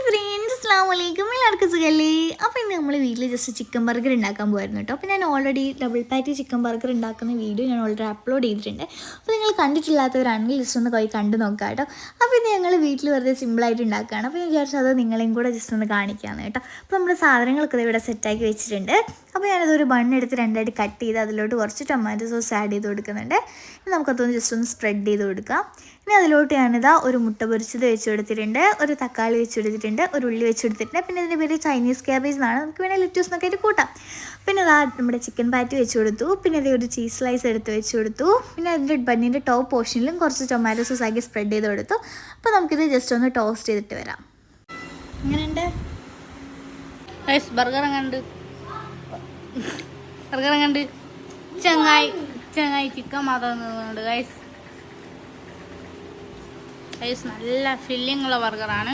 Friends, അസ്സലാമു അലൈക്കും. എല്ലാവർക്കും സുഖമല്ലേ? അപ്പോൾ ഇന്ന് നമ്മൾ വീട്ടിൽ ജസ്റ്റ് ചിക്കൻ ബർഗർ ഉണ്ടാക്കാൻ പോയിരുന്നു കേട്ടോ. അപ്പോൾ ഞാൻ ഓൾറെഡി ഡബിൾ പാറ്റി ചിക്കൻ ബർഗർ ഉണ്ടാക്കുന്ന വീഡിയോ ഞാൻ ഓൾറെഡി അപ്ലോഡ് ചെയ്തിട്ടുണ്ട്. അപ്പോൾ നിങ്ങൾ കണ്ടിട്ടില്ലാത്തവരാണെങ്കിൽ ജസ്റ്റ് ഒന്ന് പോയി കണ്ടു നോക്കാം കേട്ടോ. അപ്പോൾ ഇത് ഞങ്ങൾ വീട്ടിൽ വെറുതെ സിമ്പിളായിട്ട് ഉണ്ടാക്കുകയാണ്. അപ്പോൾ ഞാൻ വിചാരിച്ചു അത് നിങ്ങളെയും കൂടെ ജസ്റ്റ് ഒന്ന് കാണിക്കാമെന്ന് കേട്ടോ. അപ്പോൾ നമ്മുടെ സാധനങ്ങളൊക്കെ ഇവിടെ സെറ്റാക്കി വെച്ചിട്ടുണ്ട്. അപ്പോൾ ഞാനതൊരു ബണ്ണെടുത്ത് രണ്ടായിട്ട് കട്ട് ചെയ്ത് അതിലോട്ട് കുറച്ച് ടൊമാറ്റോ സോസ് ആഡ് ചെയ്ത് കൊടുക്കുന്നുണ്ട്. ഇനി നമുക്കതൊന്ന് ജസ്റ്റ് ഒന്ന് സ്പ്രെഡ് ചെയ്ത് കൊടുക്കാം. ഇനി അതിലോട്ട് ഞാനിതാ ഒരു മുട്ട പൊരിച്ചത് വെച്ച് കൊടുത്തിട്ടുണ്ട്, ഒരു തക്കാളി വെച്ച് കൊടുത്തിട്ടുണ്ട്, ഒരു ഉള്ളി വെച്ച് കൊടുത്തിട്ടുണ്ട്. പിന്നെ ഇതിൻ്റെ പേര് ചൈനീസ് ക്യാബേജ് എന്നാണ്, നമുക്ക് വേണേൽ ലെറ്റ്യൂസ് എന്നൊക്കെ ആയിട്ട് കൂട്ടാം. പിന്നെ അതാ നമ്മുടെ ചിക്കൻ പാറ്റി വെച്ച് കൊടുത്തു. പിന്നെ അതേ ഒരു ചീസ് സ്ലൈസ് എടുത്ത് വെച്ച് കൊടുത്തു. പിന്നെ അതിൻ്റെ ബണ്ണിൻ്റെ ടോപ്പ് പോർഷനിലും കുറച്ച് ടൊമാറ്റോ സോസ് ആക്കി സ്പ്രെഡ് ചെയ്ത് കൊടുത്തു. അപ്പോൾ നമുക്കിത് ജസ്റ്റ് ഒന്ന് ടോസ്റ്റ് ചെയ്തിട്ട് വരാം. എങ്ങനെയുണ്ട് ബർഗർ? എങ്ങനെയുണ്ട് ചങ്ങായി ചിക്കൻ മാത്രം തിന്നുന്നുണ്ട് ഗൈസ്. നല്ല ഫില്ലിംഗ് ഉള്ള ബർഗറാണ്.